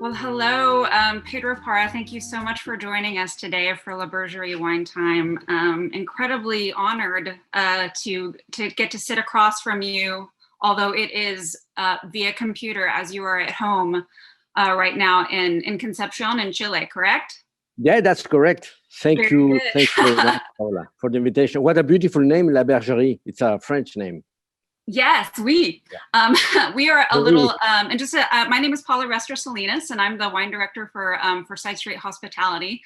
Well, hello, Pedro Parra. Thank you so much for joining us today for La Bergerie Wine Time. Incredibly honored to get to sit across from you, although it is via computer, as you are at home right now in Concepcion in Chile, correct? Yeah, that's correct. Thank Very you. good. Thank you very much, Paula, for the invitation. What a beautiful name, La Bergerie. It's a French name. Yes, we are a Oui. little, and just my name is Paula Salinas, and I'm the wine director for Side Street Hospitality,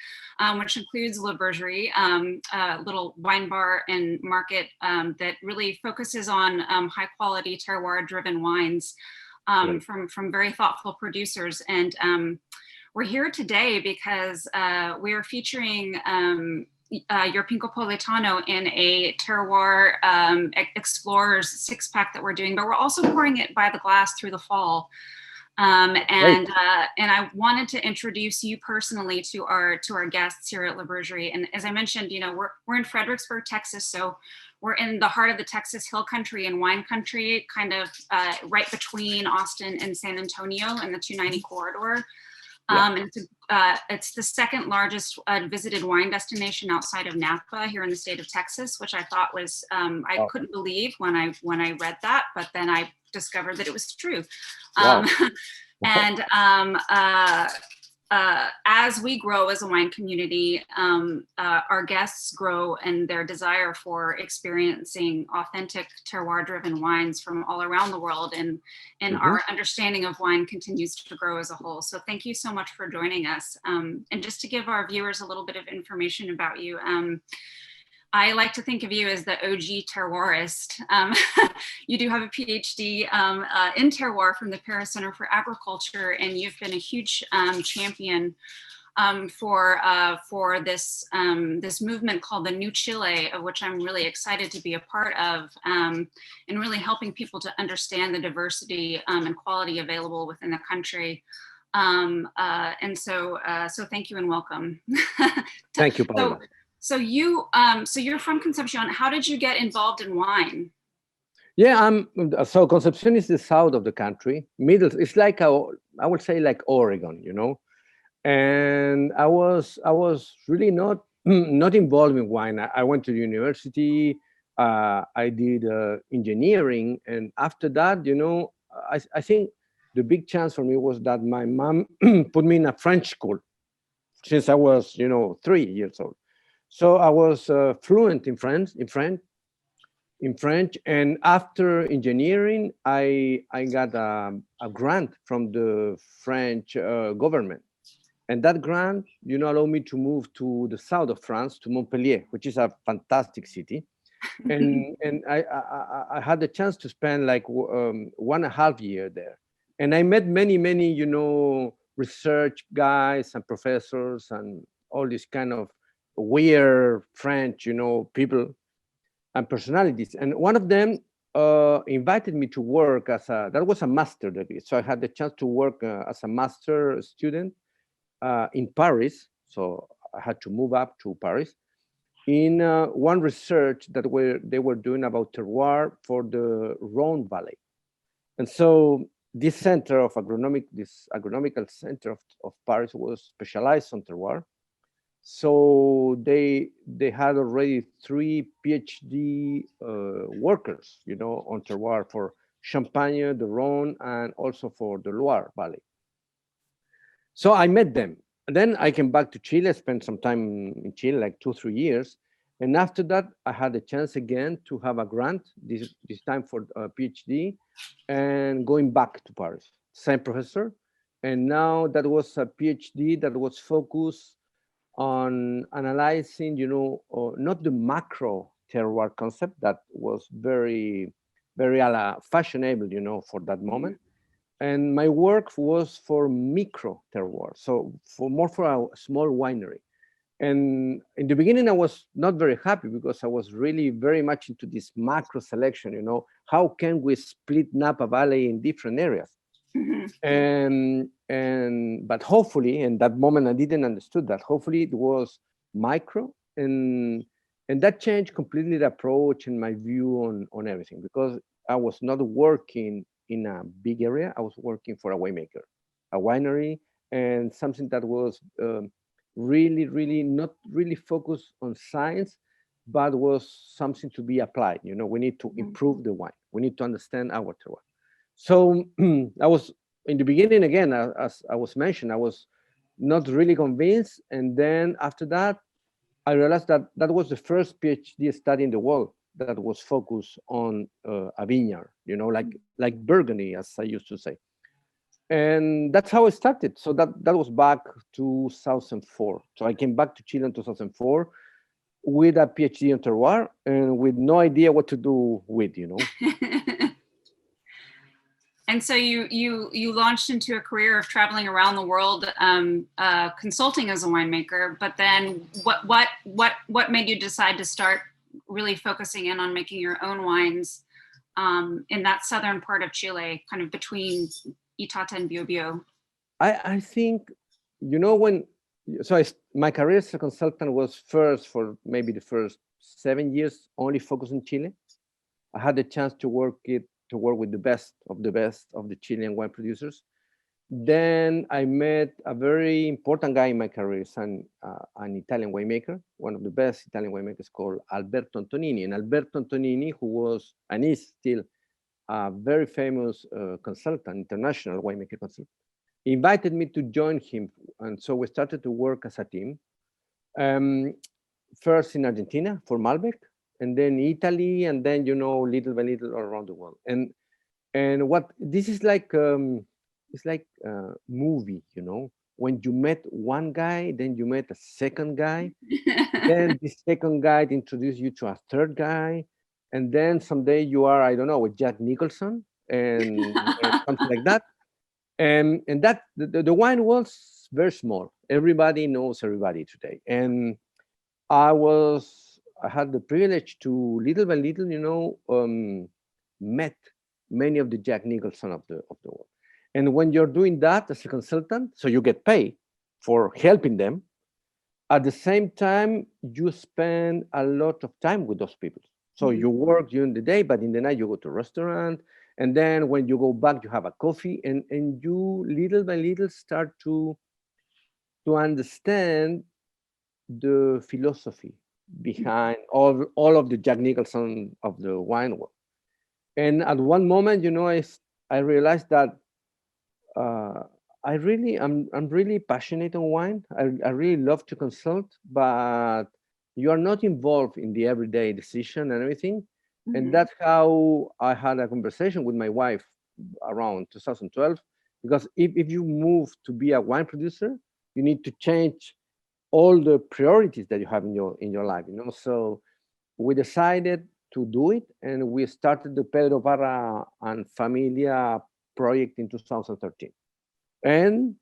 which includes La Bergerie, a little wine bar and market that really focuses on high quality terroir-driven wines from very thoughtful producers. And we're here today because we are featuring your Pinco Politano in a Terroir Explorers 6-pack that we're doing, but we're also pouring it by the glass through the fall. And I wanted to introduce you personally to our guests here at La Bergerie. And as I mentioned, you know, we're in Fredericksburg, Texas, so we're in the heart of the Texas Hill Country and wine country, kind of right between Austin and San Antonio and the 290 corridor. And it's the second largest visited wine destination outside of Napa here in the state of Texas, which I thought was I couldn't believe when I read that, but then I discovered that it was true. Wow. And as we grow as a wine community, our guests grow in their desire for experiencing authentic terroir-driven wines from all around the world, and our understanding of wine continues to grow as a whole. So thank you so much for joining us. And just to give our viewers a little bit of information about you, I like to think of you as the OG terroirist. You do have a PhD in terroir from the Paris Center for Agriculture, and you've been a huge champion for this this movement called the New Chile, of which I'm really excited to be a part of, and really helping people to understand the diversity and quality available within the country. And so thank you and welcome. Thank you, Paula. So you're from Concepcion. How did you get involved in wine? Yeah, so Concepcion is the south of the country, middle. It's like I would say like Oregon, you know. And I was really not involved in wine. I went to university. I did engineering, and after that, you know, I think the big chance for me was that my mom put me in a French school since I was, you know, 3 years old. So I was fluent in French, and after engineering, I got a grant from the French government, and that grant, you know, allowed me to move to the south of France, to Montpellier, which is a fantastic city, and I had the chance to spend like 1.5 years there, and I met many, you know, research guys and professors and all this kind of weird French, you know, people and personalities. And one of them invited me to work that was a master degree. So I had the chance to work as a master student in Paris. So I had to move up to Paris in one research that they were doing about terroir for the Rhone Valley. And so this center of this agronomical center of Paris was specialized on terroir. So they had already 3 PhD workers, you know, on terroir for Champagne, the Rhone, and also for the Loire Valley. So I met them. And then I came back to Chile, spent some time in Chile, like 2-3 years. And after that, I had a chance again to have a grant, this time for a PhD, and going back to Paris, same professor. And now that was a PhD that was focused on analyzing, you know, not the macro terroir concept that was very fashionable, you know, for that moment. And my work was for micro terroir, so for a small winery. And in the beginning, I was not very happy because I was really very much into this macro selection, you know, how can we split Napa Valley in different areas? But hopefully, in that moment, I didn't understood that. Hopefully, it was micro, and that changed completely the approach and my view on everything, because I was not working in a big area. I was working for a winemaker, a winery, and something that was really, really not really focused on science, but was something to be applied. You know, we need to improve the wine. We need to understand our terroir. So I was in the beginning, again, as I was mentioned, I was not really convinced. And then after that, I realized that that was the first PhD study in the world that was focused on a vineyard, you know, like Bergerie, as I used to say. And that's how I started. So that was back 2004. So I came back to Chile in 2004 with a PhD in terroir and with no idea what to do with, you know. And so you launched into a career of traveling around the world, consulting as a winemaker. But then, what made you decide to start really focusing in on making your own wines in that southern part of Chile, kind of between Itata and Biobío? I think, you know, my career as a consultant was first for maybe the first 7 years only focused in Chile. I had the chance to work with the best of the Chilean wine producers. Then I met a very important guy in my career, an Italian winemaker, one of the best Italian winemakers called Alberto Antonini. And Alberto Antonini, who was and is still a very famous consultant, international winemaker consultant, invited me to join him. And so we started to work as a team. First in Argentina for Malbec, and then Italy, and then, you know, little by little around the world. And what this is like, it's like a movie, you know. When you met one guy, then you met a second guy, then the second guy introduced you to a third guy, and then someday you are, I don't know, with Jack Nicholson and something like that. And that the wine was very small. Everybody knows everybody today, and I had the privilege to little by little, you know, met many of the Jack Nicholson of the world. And when you're doing that as a consultant, so you get paid for helping them. At the same time, you spend a lot of time with those people. So you work during the day, but in the night you go to a restaurant. And then when you go back, you have a coffee, and you little by little start to understand the philosophy behind all of the Jack Nicholson of the wine world. And at one moment, you know, I realized that I'm really passionate on wine. I really love to consult, but you are not involved in the everyday decision and everything. And that's how I had a conversation with my wife around 2012, because if you move to be a wine producer, you need to change all the priorities that you have in your life, you know. So we decided to do it, and we started the Pedro Parra and Familia project in 2013, and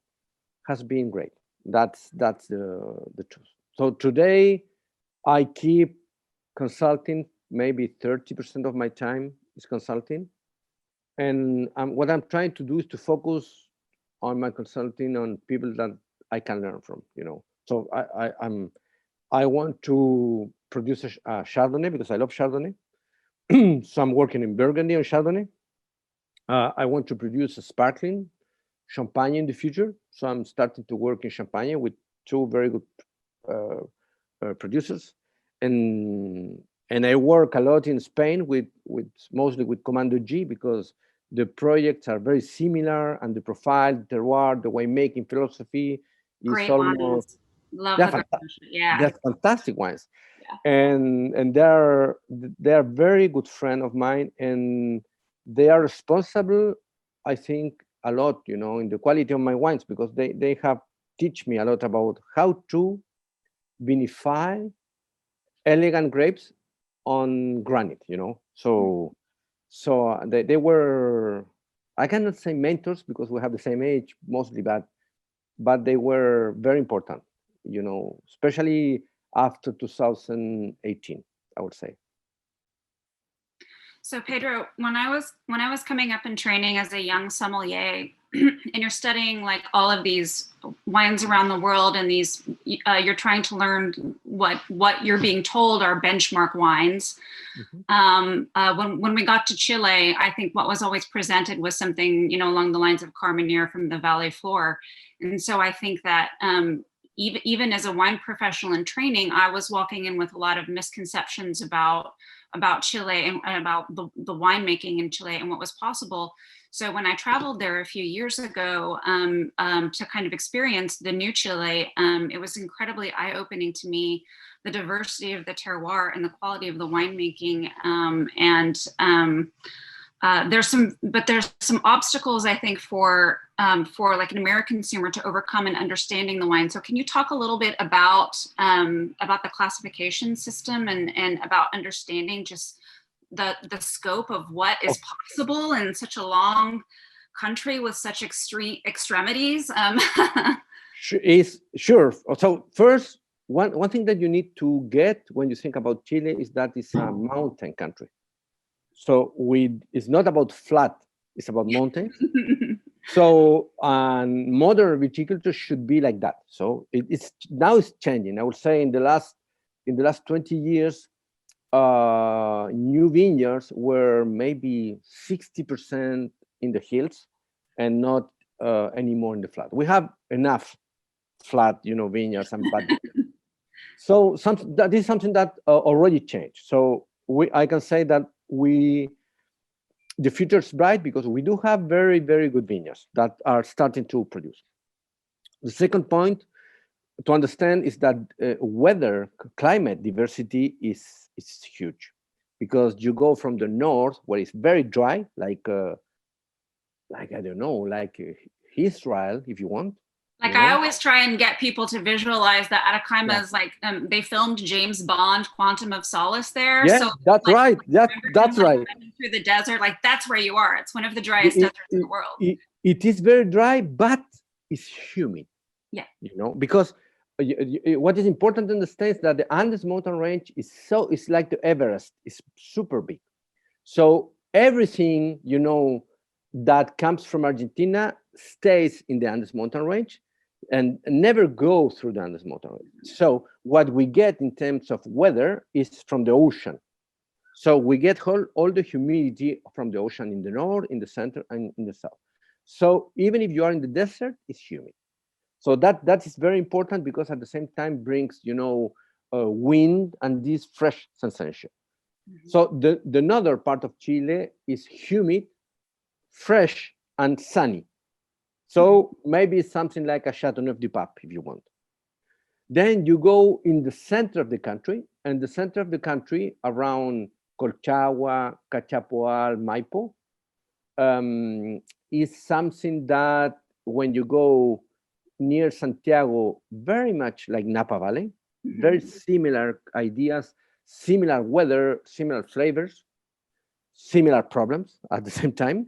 has been great. That's the truth. So today I keep consulting. Maybe 30% of my time is consulting, and what I'm trying to do is to focus on my consulting on people that I can learn from, you know. So I want to produce a Chardonnay because I love Chardonnay. So I'm working in Burgundy on Chardonnay. I want to produce a sparkling Champagne in the future. So I'm starting to work in Champagne with two very good producers. And I work a lot in Spain with mostly with Comando G, because the projects are very similar, and the profile, the terroir, the winemaking philosophy is Great almost wines. Love they're, the yeah. they're fantastic wines. Yeah. And they're very good friend of mine, and they are responsible, I think, a lot, you know, in the quality of my wines, because they have teach me a lot about how to vinify elegant grapes on granite, you know. So they were, I cannot say mentors because we have the same age mostly, but they were very important, you know, especially after 2018, I would say. So Pedro, when I was coming up in training as a young sommelier, and you're studying like all of these wines around the world, and these you're trying to learn what you're being told are benchmark wines. When we got to Chile, I think what was always presented was something, you know, along the lines of Carmenere from the Valley Floor. And so I think that even as a wine professional in training, I was walking in with a lot of misconceptions about Chile and about the winemaking in Chile and what was possible. So when I traveled there a few years ago to kind of experience the new Chile, it was incredibly eye-opening to me, the diversity of the terroir and the quality of the winemaking. There's some obstacles, I think, for like an American consumer to overcome in understanding the wine. So can you talk a little bit about the classification system and about understanding just the scope of what is possible in such a long country with such extreme extremities? Sure. So first, one thing that you need to get when you think about Chile is that it's a mountain country. So it's not about flat, it's about mountains. So modern viticulture should be like that. So it's changing. I would say in the last 20 years, new vineyards were maybe 60% in the hills and not anymore in the flat. We have enough flat, vineyards and bad. So that is something that already changed. So I can say that the future is bright because we do have very, very good vineyards that are starting to produce. The second point to understand is that climate diversity is huge, because you go from the north where it's very dry, like I don't know, like Israel, if you want. Like I always try and get people to visualize that Atacama is like they filmed James Bond, Quantum of Solace there. Yeah, so that's right. That's right. Through the desert, like that's where you are. It's one of the driest deserts in the world. It is very dry, but it's humid. Yeah. Because what is important to understand is that the Andes mountain range it's like the Everest. It's super big. So everything that comes from Argentina stays in the Andes mountain range and never go through the Andes mountain range. So what we get in terms of weather is from the ocean. So we get all the humidity from the ocean in the north, in the center, and in the south. So even if you are in the desert, it's humid. So that is very important, because at the same time brings wind and this fresh sensation. Mm-hmm. So the another part of Chile is humid, fresh, and sunny. So maybe it's something like a Châteauneuf-du-Pape, if you want. Then you go in the center of the country, and the center of the country around Colchagua, Cachapoal, Maipo, is something that when you go near Santiago, very much like Napa Valley, very similar ideas, similar weather, similar flavors, similar problems at the same time.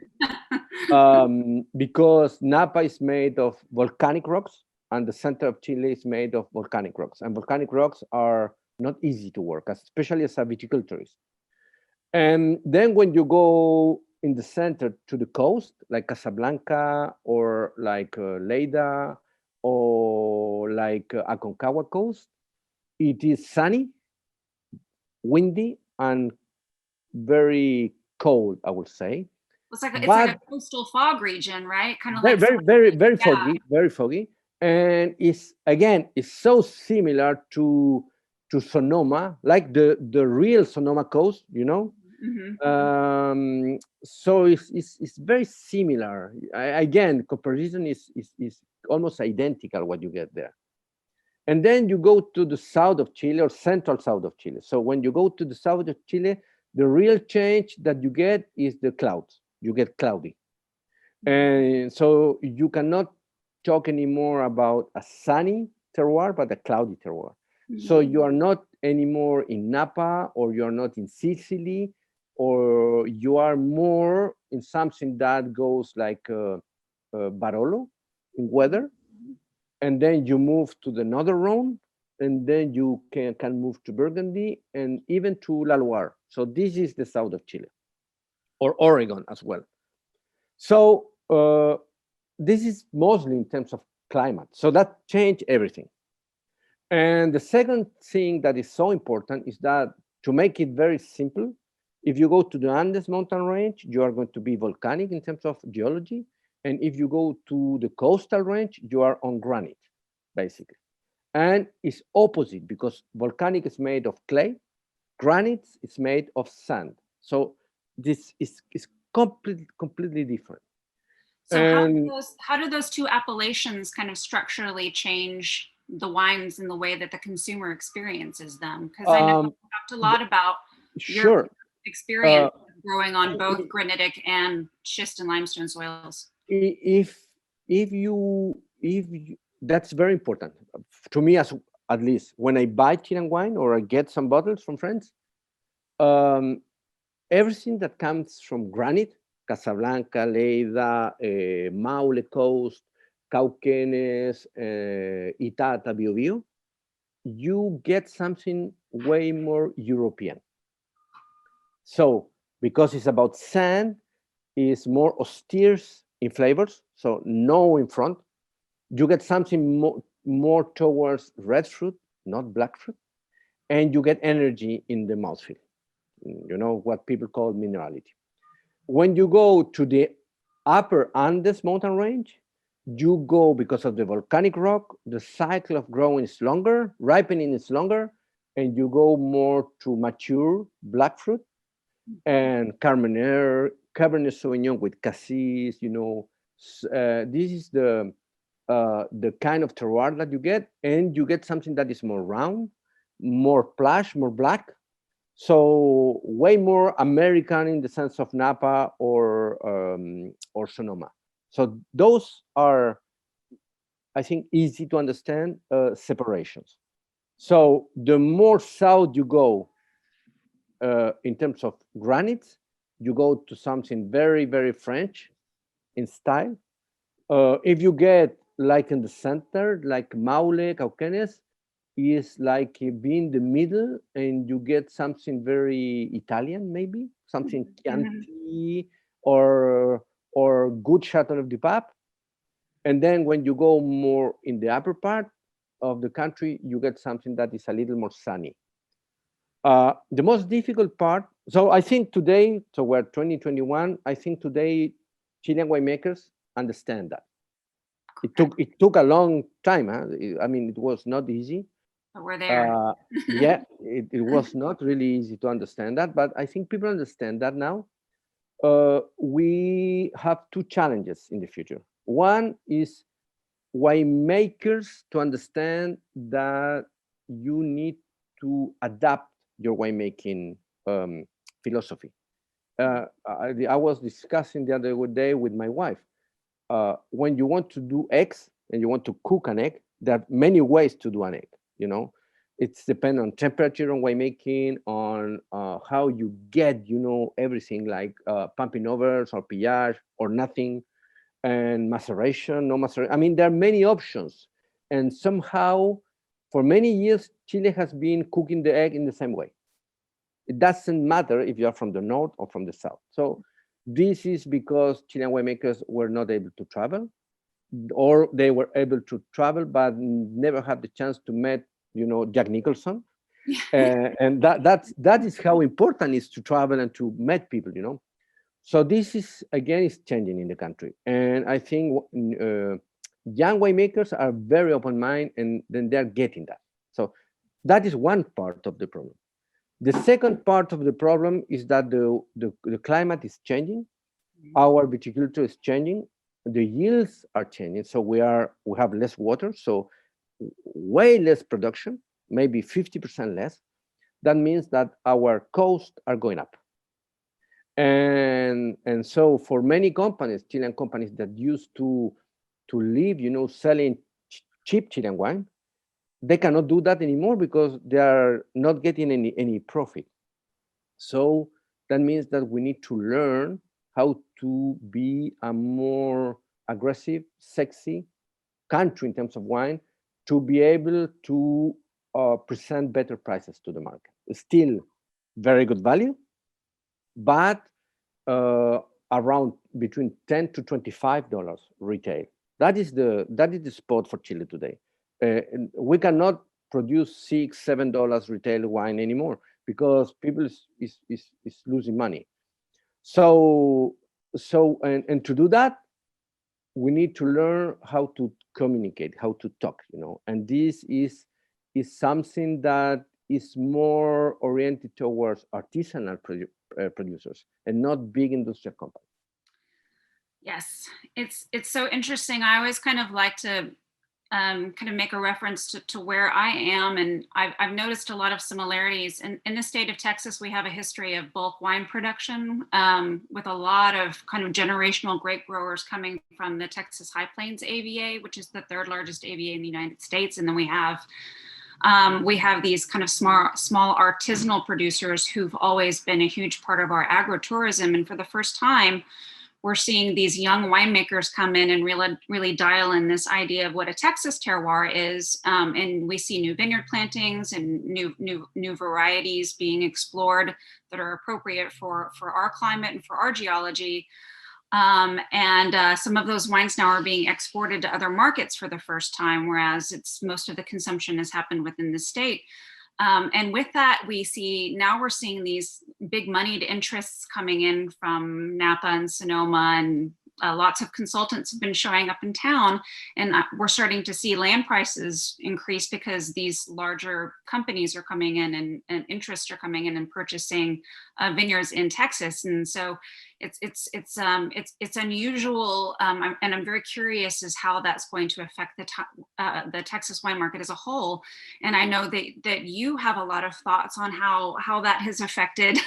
Because Napa is made of volcanic rocks, and the center of Chile is made of volcanic rocks. And volcanic rocks are not easy to work, especially as a viticulturist. And then when you go in the center to the coast, like Casablanca or like Lleida or like Aconcagua coast, it is sunny, windy, and very cold, I would say. It's like a coastal fog region, right? Kind of like very foggy, very foggy. And it's so similar to Sonoma, like the real Sonoma coast, Mm-hmm. So it's very similar. Again, comparison is almost identical what you get there. And then you go to the south of Chile, or central south of Chile. So when you go to the south of Chile, the real change that you get is the clouds. You get cloudy. And so you cannot talk anymore about a sunny terroir, but a cloudy terroir. Mm-hmm. So you are not anymore in Napa, or you are not in Sicily, or you are more in something that goes like Barolo in weather. And then you move to the northern Rhone, and then you can move to Burgundy and even to La Loire. So this is the south of Chile. or Oregon as well. So this is mostly in terms of climate. So that changed everything. And the second thing that is so important is that, to make it very simple, if you go to the Andes mountain range, you are going to be volcanic in terms of geology. And if you go to the coastal range, you are on granite, basically. And it's opposite, because volcanic is made of clay, granite is made of sand. So this is completely different. So And how do those two appellations kind of structurally change the wines in the way that the consumer experiences them? Because I know we talked a lot about your sure, experience growing on both granitic and schist and limestone soils. if you that's very important to me, as at least when I buy Chilean wine or I get some bottles from friends. Everything that comes from granite, Casablanca, Lleida, Maule Coast, Cauquenes, Itata, Biobío, you get something way more European. So because it's about sand, it's more austere in flavors, so no in front. You get something more towards red fruit, not black fruit, and you get energy in the mouthfeel. You know, what people call minerality. When you go to the upper Andes mountain range, you go, because of the volcanic rock, the cycle of growing is longer, ripening is longer, and you go more to mature black fruit and Cabernet Sauvignon with cassis. You know, this is the kind of terroir that you get, and you get something that is more round, more plush, more black. So way more American in the sense of Napa or Sonoma. So those are, I think, easy to understand separations. So the more south you go in terms of granites, you go to something very, very French in style. If you get like in the center, like Maule, Cauquenes, is like being the middle, and you get something very Italian, maybe something Chianti or good Chateau of the Pape. And then when you go more in the upper part of the country, you get something that is a little more sunny. The most difficult part, so I think today, so we're 2021, I think today Chilean winemakers understand that. It took a long time. Huh? I mean, it was not easy. But we're there. Yeah, it was not really easy to understand that, but I think people understand that now. We have two challenges in the future. One is winemakers to understand that you need to adapt your winemaking philosophy. I was discussing the other day with my wife. When you want to do eggs and you want to cook an egg, there are many ways to do an egg. You know, it's depend on temperature on winemaking, on how you get, you know, everything like pumping overs or pillage or nothing, and maceration, no maceration. I mean, there are many options, and somehow, for many years, Chile has been cooking the egg in the same way. It doesn't matter if you are from the north or from the south. So this is because Chilean winemakers were not able to travel, or they were able to travel but never had the chance to meet, you know, Jack Nicholson. And that is how important it is to travel and to meet people, you know. So this is, again, is changing in the country. And I think young winemakers are very open-minded, and then they're getting that. So that is one part of the problem. The second part of the problem is that the climate is changing. Our viticulture is changing. The yields are changing. So we have less water, so way less production, maybe 50% less. That means that our costs are going up. And so for many companies, Chilean companies that used to live, you know, selling cheap Chilean wine, they cannot do that anymore because they are not getting any profit. So that means that we need to learn how to be a more aggressive, sexy country in terms of wine, to be able to present better prices to the market. Still very good value, but around between $10 to $25 retail. That is the spot for Chile today. And we cannot produce $6, $7 retail wine anymore because people is losing money. So and to do that, we need to learn how to communicate, how to talk, and this is something that is more oriented towards artisanal producers and not big industrial companies. Yes, it's so interesting. I always kind of like to kind of make a reference to where I am, and I've noticed a lot of similarities. In the state of Texas, we have a history of bulk wine production with a lot of kind of generational grape growers coming from the Texas High Plains AVA, which is the third largest AVA in the United States, and then we have these kind of small artisanal producers who've always been a huge part of our agritourism, and for the first time, we're seeing these young winemakers come in and really dial in this idea of what a Texas terroir is, and we see new vineyard plantings and new varieties being explored that are appropriate for our climate and for our geology. And some of those wines now are being exported to other markets for the first time, whereas most of the consumption has happened within the state. And with that, we're seeing these big moneyed interests coming in from Napa and Sonoma, and lots of consultants have been showing up in town, and we're starting to see land prices increase because these larger companies are coming in and interests are coming in and purchasing vineyards in Texas. And so it's unusual, and I'm very curious as how that's going to affect the Texas wine market as a whole. And I know that you have a lot of thoughts on how that has affected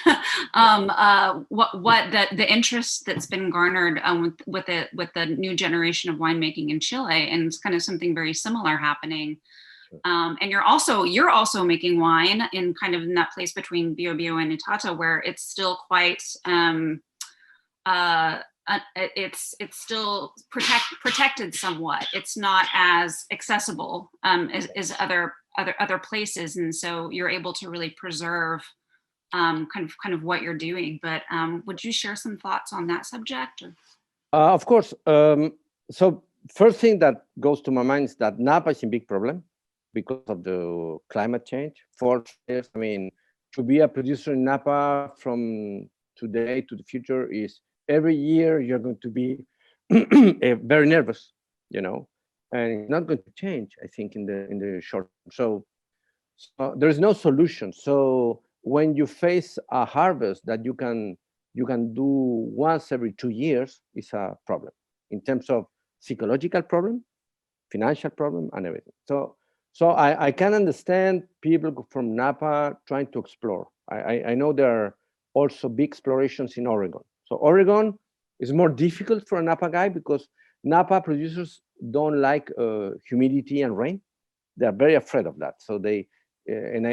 what the interest that's been garnered with the new generation of winemaking in Chile, and it's kind of something very similar happening. And you're also making wine in kind of in that place between Bio and Itata, where it's still quite it's still protected somewhat. It's not as accessible as other places, and so you're able to really preserve kind of what you're doing. But would you share some thoughts on that subject? Of course. So first thing that goes to my mind is that Napa is a big problem because of the climate change. I mean, to be a producer in Napa from today to the future is every year you're going to be very nervous, and it's not going to change, I think, in the short term. So there's no solution. So when you face a harvest that you can do once every 2 years, is a problem in terms of psychological problem, financial problem, and everything. So I can understand people from Napa trying to explore. I know there are also big explorations in Oregon. So Oregon is more difficult for a Napa guy because Napa producers don't like humidity and rain. They're very afraid of that. So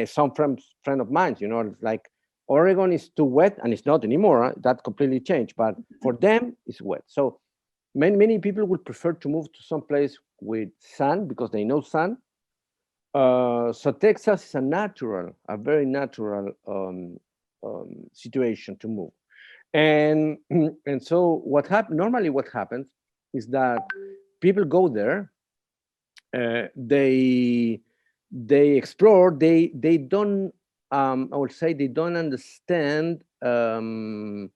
some friend of mine, it's like Oregon is too wet, and it's not anymore. That completely changed. But for them, it's wet. So many people would prefer to move to some place with sun because they know sun. So Texas is a very natural situation to move. And so what happens is that people go there, they explore, they don't, I would say they don't understand the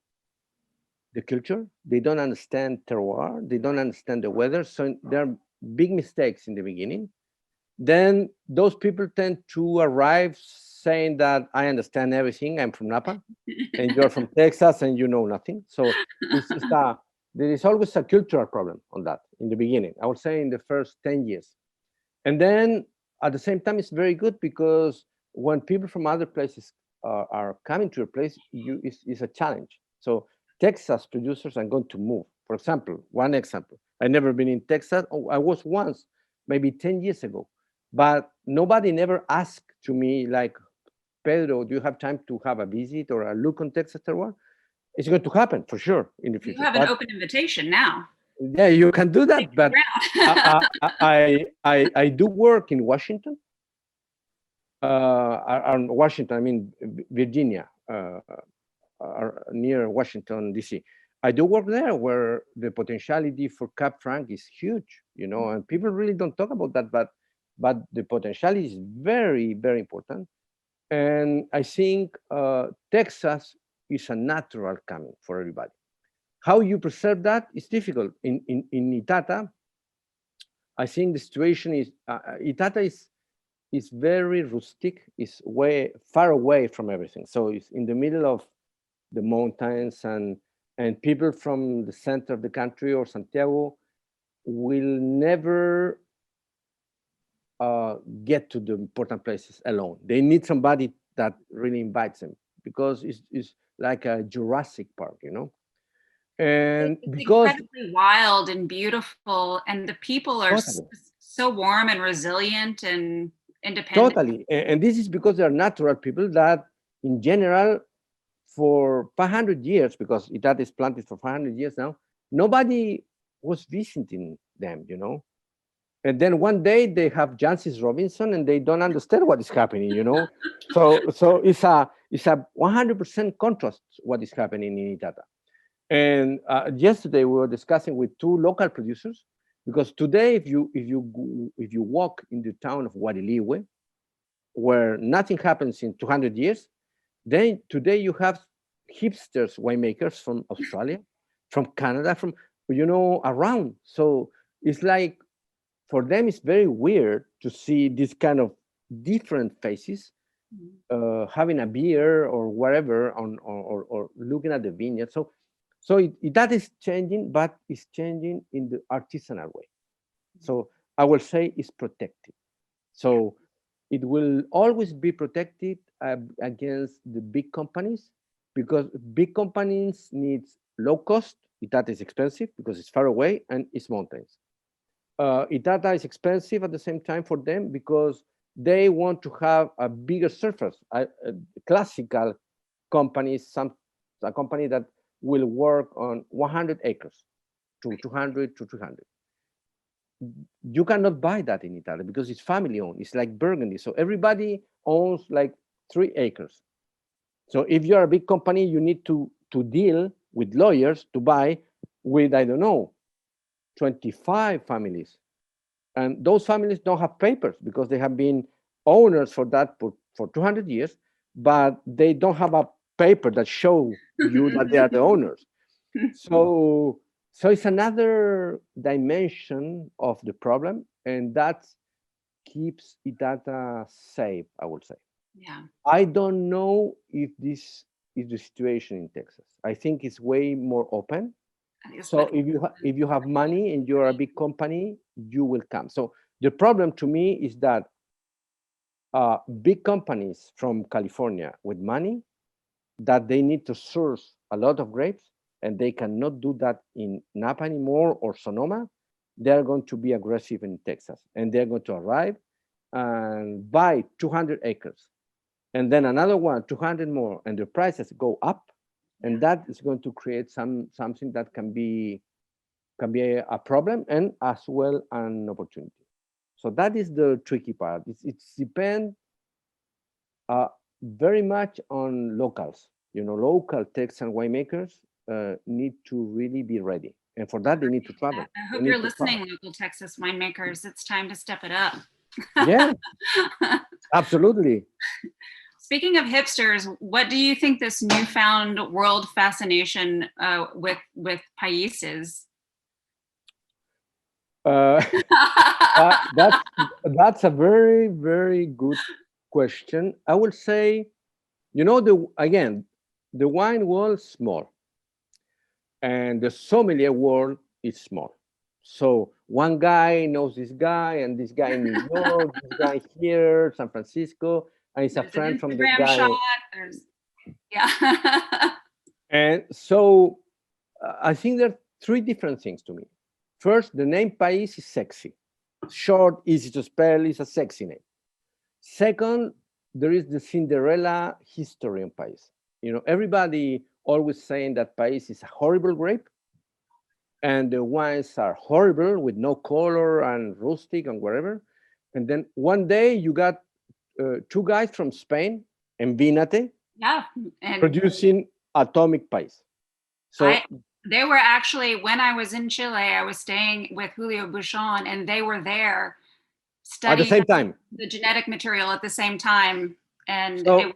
culture, they don't understand terroir, they don't understand the weather, so there are big mistakes in the beginning. Then those people tend to arrive saying that I understand everything, I'm from Napa, and you're from Texas and you know nothing. So there is always a cultural problem on that in the beginning, I would say in the first 10 years. And then at the same time, it's very good because when people from other places are coming to your place, it's a challenge. So Texas producers are going to move. For example, one example, I've never been in Texas. Oh, I was once, maybe 10 years ago, but nobody never asked to me like, Pedro, do you have time to have a visit or a look on Texas terroir? It's going to happen for sure in the future. You have an open invitation now. Yeah, you can do that, but I do work in Washington. I mean Virginia, near Washington, D.C. I do work there where the potentiality for Cab Franc is huge, and people really don't talk about that, but the potentiality is very, very important. And I think Texas is a natural coming for everybody. How you preserve that is difficult. In Itata, I think the situation is, Itata is very rustic, is way far away from everything. So it's in the middle of the mountains, and people from the center of the country or Santiago will never get to the important places alone. They need somebody that really invites them, because it's like a Jurassic Park, And It's because incredibly wild and beautiful, and the people are totally, so warm and resilient and independent. totally, and this is because they're natural people that, in general, for 500 years, because Itata is planted for 500 years now, nobody was visiting them, And then one day they have Jancis Robinson, and they don't understand what is happening, So it's a 100% contrast what is happening in Itata. And yesterday we were discussing with two local producers, because today if you walk in the town of Guariliwe, where nothing happens in 200 years, then today you have hipsters, winemakers from Australia, from Canada, from around. So it's like, for them it's very weird to see this kind of different faces having a beer or whatever or looking at the vineyard. So that is changing, but it's changing in the artisanal way. So I will say it's protected. So it will always be protected against the big companies, because big companies need low cost. Itata is expensive because it's far away and it's mountains. Itata is expensive at the same time for them because they want to have a bigger surface. Classical companies, a company that will work on 100 acres to 200 to 300. You cannot buy that in Italy because it's family owned. It's like Burgundy. So everybody owns like 3 acres. So if you're a big company, you need to deal with lawyers to buy with, I don't know, 25 families. And those families don't have papers because they have been owners for that for 200 years, but they don't have a paper that show you that they are the owners. So it's another dimension of the problem, and that keeps Itata safe, I would say. Yeah. I don't know if this is the situation in Texas. I think it's way more open. So if you have money and you're a big company, you will come. So the problem to me is that big companies from California with money, that they need to source a lot of grapes, and they cannot do that in Napa anymore or Sonoma. They're going to be aggressive in Texas, and they're going to arrive and buy 200 acres, and then another one, 200 more, and the prices go up, and that is going to create something that can be a problem and as well an opportunity. So that is the tricky part. It depends very much on locals. Local Texan winemakers need to really be ready. And for that, they need to travel. I hope you're listening, local Texas winemakers. It's time to step it up. Yeah, absolutely. Speaking of hipsters, what do you think this newfound world fascination with Pais is? That's a very, very good question. I will say, the wine world is small, and the sommelier world is small. So one guy knows this guy, and this guy in New York, this guy here, San Francisco, and he's a friend from the guy. Yeah. And so I think there are 3 different things to me. First, the name Pais is sexy. Short, easy to spell, is a sexy name. Second, there is the Cinderella history in Pais. Everybody always saying that Pais is a horrible grape, and the wines are horrible with no color and rustic and whatever. And then one day you got 2 guys from Spain, Envinate, yeah, producing atomic Pais. So they were actually, when I was in Chile, I was staying with Julio Buchon, and they were there at the studying same time. the genetic material at the same time, and So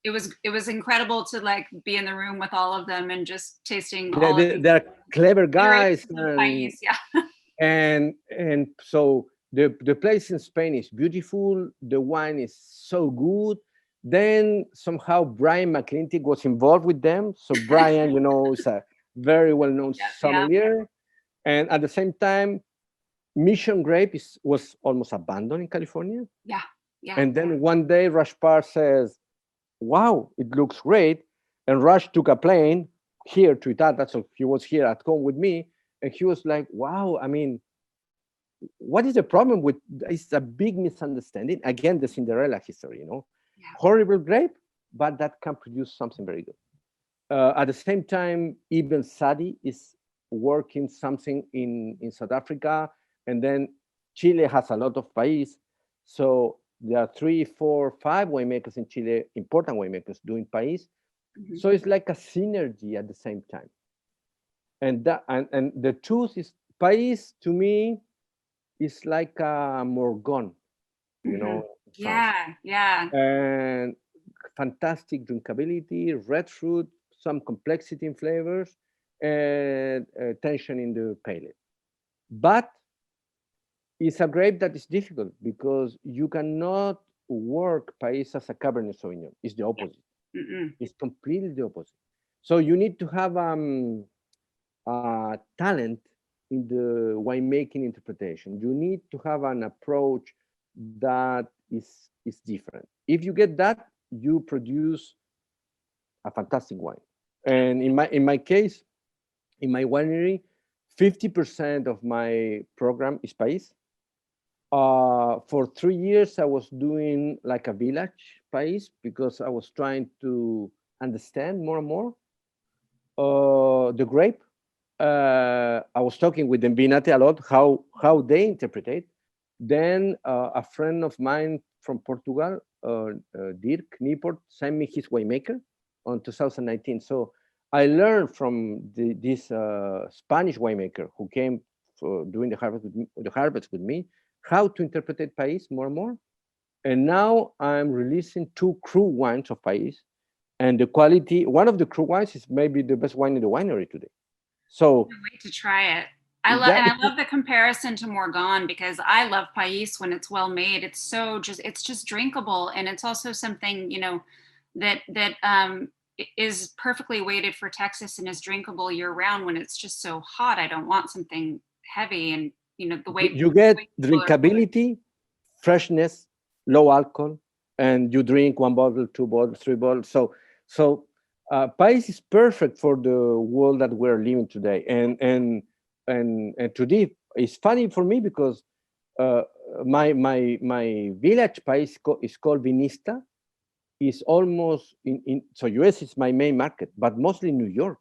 it was incredible to like be in the room with all of them and just tasting all of these they're clever guys, iterations of Pais. Yeah. and so the place in Spain is beautiful. The wine is so good. Then somehow Brian McClintic was involved with them. So Brian, is a very well-known Yeah. sommelier, and at the same time, Mission Grape was almost abandoned in California. Yeah. Yeah. And then one day, Rashpar says, "Wow, it looks great." And Rush took a plane here to Itata, so he was here at home with me, and he was like, "Wow, I mean, what is the problem with? It's a big misunderstanding. Again, the Cinderella history, Yeah. horrible grape, but that can produce something very good." At the same time, Ibn Sadi is working something in South Africa, and then Chile has a lot of Pais. So there are 3, 4, 5 winemakers in Chile, important winemakers doing Pais. Mm-hmm. So it's like a synergy at the same time. And and the truth is, Pais to me is like a Morgon, Mm-hmm. Yeah. And fantastic drinkability, red fruit, some complexity in flavors, and tension in the palate. But it's a grape that is difficult because you cannot work Pais as a Cabernet Sauvignon. It's the opposite. Mm-mm. It's completely the opposite. So you need to have talent in the winemaking interpretation. You need to have an approach that is different. If you get that, you produce a fantastic wine. And in my case, in my winery, 50% of my program is Pais. For 3 years, I was doing like a village Pais because I was trying to understand more and more the grape. I was talking with them Binate a lot how they interpret it. Then a friend of mine from Portugal, Dirk Nieport, sent me his winemaker on 2019. So I learned from this Spanish winemaker who came doing the harvest with me how to interpret Pais more and more. And now I'm releasing 2 cru wines of Pais, and the quality. One of the cru wines is maybe the best wine in the winery today. So I can't wait to try it. I love the comparison to Morgon because I love Pais when it's well made. It's just drinkable, and it's also something that is perfectly weighted for Texas and is drinkable year round. When it's just so hot, I don't want something heavy, and the way you get drinkability, freshness, low alcohol, and you drink 1 bottle, 2 bottles, 3 bottles. So Pais is perfect for the world that we're living today. And today it's funny for me because my village Pais is called Vinista. Is almost so US is my main market, but mostly New York.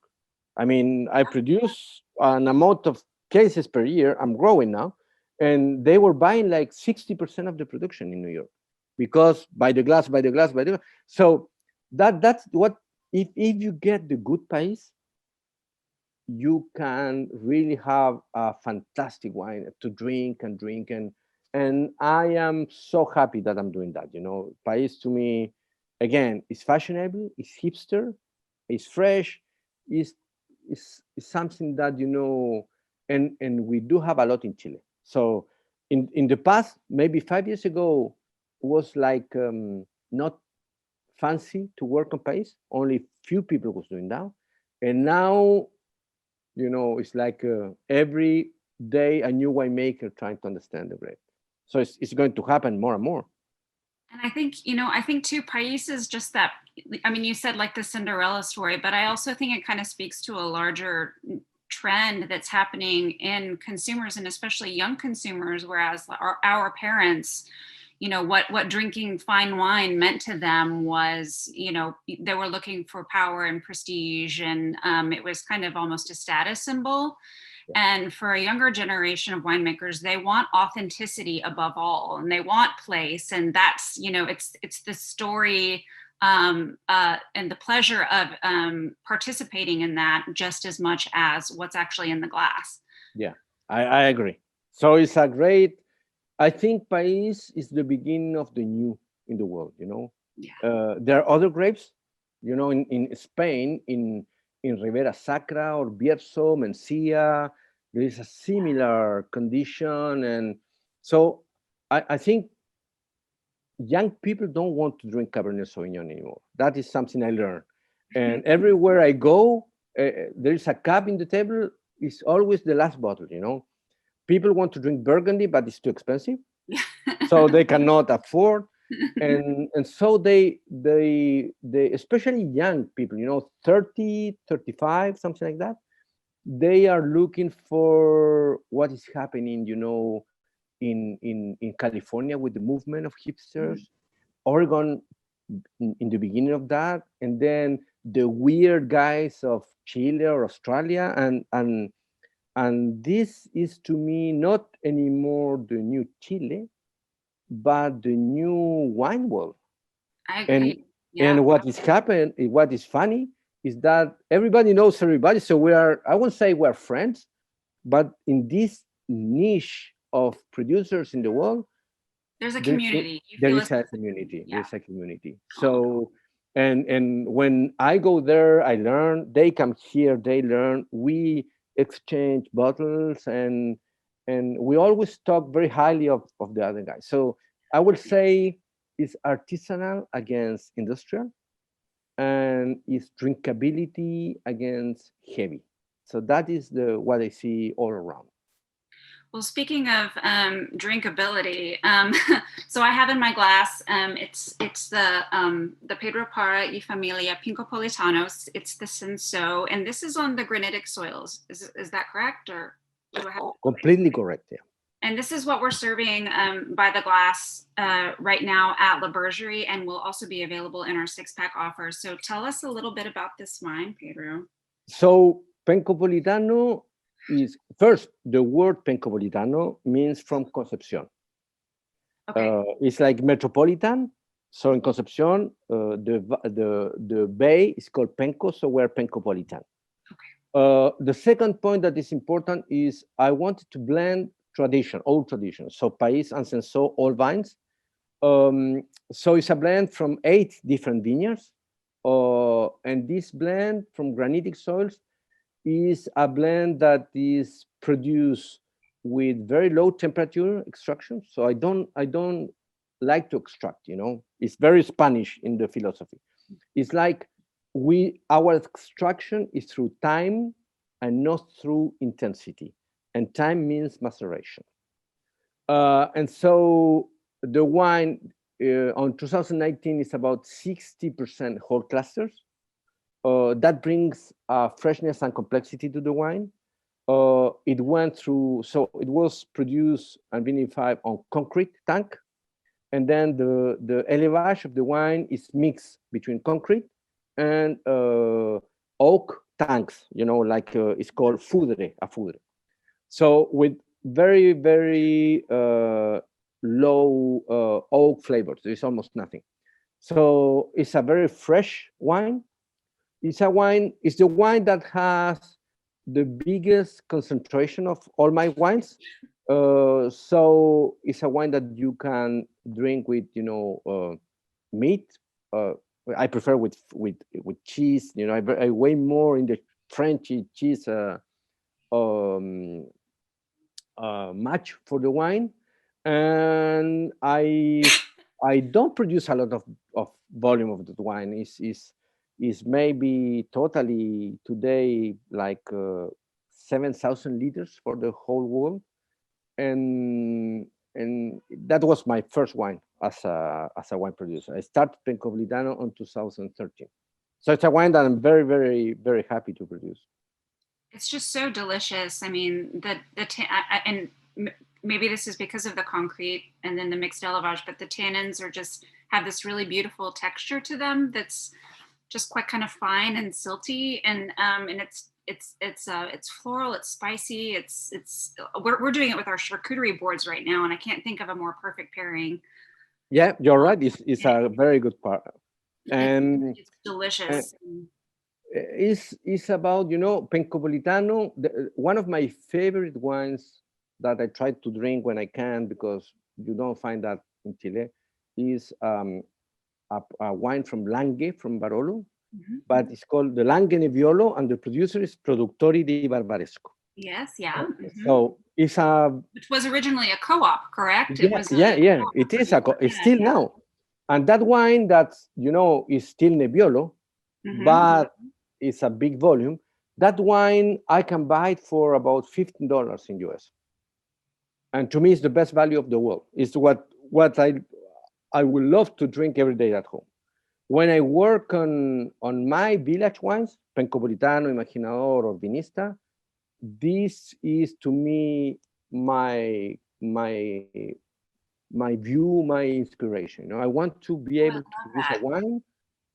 I mean, I produce an amount of cases per year. I'm growing now, and they were buying like 60% of the production in New York because by the glass. So that's what if you get the good Pais, you can really have a fantastic wine to drink and I am so happy that I'm doing that. Pais to me, again, is fashionable, it's hipster, it's fresh, is something that and we do have a lot in Chile. So in the past, maybe 5 years ago, was like not fancy to work on Pais. Only few people was doing that, and now it's like every day a new winemaker trying to understand the grape. So it's going to happen more and more. And I think too, Pais is just that. I mean, you said like the Cinderella story, but I also think it kind of speaks to a larger trend that's happening in consumers and especially young consumers, whereas our parents, what drinking fine wine meant to them was, they were looking for power and prestige, and it was kind of almost a status symbol. And for a younger generation of winemakers, they want authenticity above all, and they want place. And that's, it's the story and the pleasure of participating in that just as much as what's actually in the glass. Yeah, I agree. So it's a great, I think Pais is the beginning of the new in the world, you know. Yeah. There are other grapes, you know, in Spain, in Ribera Sacra or Bierzo, Mencia, there is a similar condition. And so I think young people don't want to drink Cabernet Sauvignon anymore. That is something I learned. And everywhere I go, there is a cup in the table. It's always the last bottle, you know. People want to drink Burgundy, but it's too expensive, so they cannot afford. And so they especially young people, you know, 30, 35, something like that. They are looking for what is happening, you know, in California with the movement of hipsters, Oregon in the beginning of that, and then the weird guys of Chile or Australia, and this is to me not anymore the new Chile, but the new wine world. I And agree. Yeah. and what is happened, what is funny is that everybody knows everybody. So we are, I won't say we're friends, but in this niche of producers in the world, There's a there, community. You there feel is a community. yeah. There's a community. So and when I go there, I learn. They come here, they learn. We exchange bottles, and we always talk very highly of the other guy. So I would say it's artisanal against industrial, and it's drinkability against heavy. So that is the what I see all around. Well, speaking of drinkability, so I have in my glass, it's the Pedro Parra y Familia Pincopolitanos. It's the Cinsault, and this is on the granitic soils. Is that correct, or do I have? Completely correct. Yeah. And this is what we're serving by the glass right now at La Bergerie, and will also be available in our 6-pack offers. So tell us a little bit about this wine, Pedro. So Pencopolitano is first, the word Pencopolitano means from Concepcion. Okay. It's like metropolitan. So in Concepcion, the bay is called Penco, so we're Pencopolitan. Okay. The second point that is important is I wanted to blend tradition, old tradition. So Pais and Cinsault, all vines. So it's a blend from 8 different vineyards. And this blend from granitic soils is a blend that is produced with very low temperature extraction. So I don't like to extract, you know. It's very Spanish in the philosophy. It's like our extraction is through time and not through intensity. And time means maceration. And so the wine on 2019 is about 60% whole clusters. That brings freshness and complexity to the wine. It went through, so it was produced and vinified on concrete tank. And then the élevage of the wine is mixed between concrete and oak tanks, you know, like it's called foudre, a foudre. So with very, very low oak flavors, there's almost nothing. So it's a very fresh wine. It's the wine that has the biggest concentration of all my wines. So it's a wine that you can drink with, you know, meat. I prefer with cheese. You know, I way more in the French cheese match for the wine, and I don't produce a lot of volume of the wine. Is maybe totally today like 7,000 liters for the whole world, and that was my first wine as a wine producer. I started Pencopolitano in 2013, so it's a wine that I'm very, very, very happy to produce. It's just so delicious. I mean, and maybe this is because of the concrete and then the mixed élevage, but the tannins have this really beautiful texture to them that's just quite kind of fine and silty, and it's floral, it's spicy, we're doing it with our charcuterie boards right now, and I can't think of a more perfect pairing. Yeah, you're right. It's a very good part. And It's delicious. it's about, you know, Pencopolitano. One of my favorite wines that I try to drink when I can, because you don't find that in Chile, is a wine from Lange, from Barolo, but it's called the Lange Nebbiolo, and the producer is Produttori di Barbaresco. Yes, yeah. So it's which was originally a co-op, correct? Yeah, it is it's still now. And that wine that's, you know, is still Nebbiolo, but it's a big volume. That wine, I can buy it for about $15 in US. And to me, it's the best value of the world. It's what I would love to drink every day at home. When I work on my village wines, Pencopolitano, Imaginador, or Vinista, this is to me my view, my inspiration. You know, I want to be able to produce a wine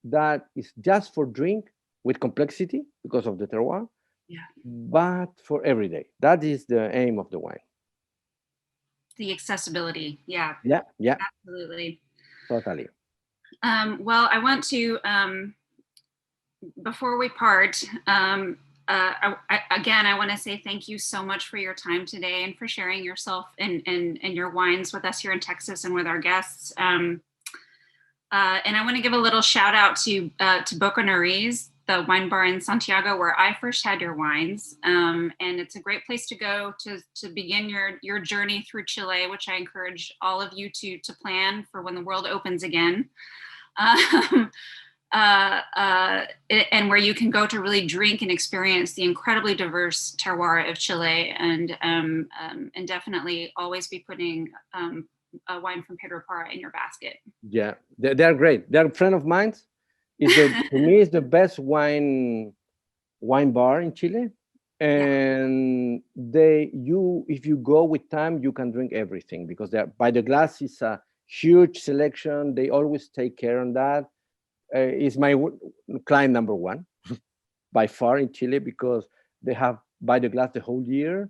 that is just for drink with complexity because of the terroir, but for every day. That is the aim of the wine. The accessibility, yeah, absolutely, totally. Well, I want to, before we part, again, I want to say thank you so much for your time today and for sharing yourself and your wines with us here in Texas and with our guests. And I want to give a little shout out to Boca Nariz, the wine bar in Santiago where I first had your wines. And it's a great place to go to begin your journey through Chile, which I encourage all of you to plan for when the world opens again. And where you can go to really drink and experience the incredibly diverse terroir of Chile, and definitely always be putting a wine from Pedro Parra in your basket. Yeah, they're great. They're a friend of mine. To me, it's the best wine bar in Chile. And if you go with time, you can drink everything, because they're by the glass is a huge selection. They always take care on that. Is my client number one by far in Chile, because they have by the glass the whole year.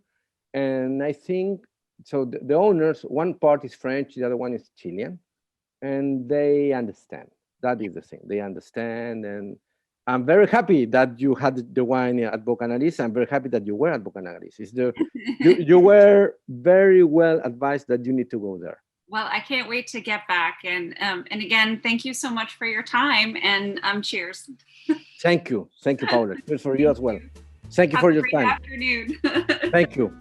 And I think so the owners, one part is French, the other one is Chilean, and they understand. That is the thing, they understand. And I'm very happy that you had the wine at Boca Nariz. I'm very happy that you were at Boca Nariz. You were very well advised that you need to go there. Well, I can't wait to get back. And again, thank you so much for your time, and cheers. Thank you, Paula. Cheers for you as well. Thank you for your time. Have a great afternoon. Thank you.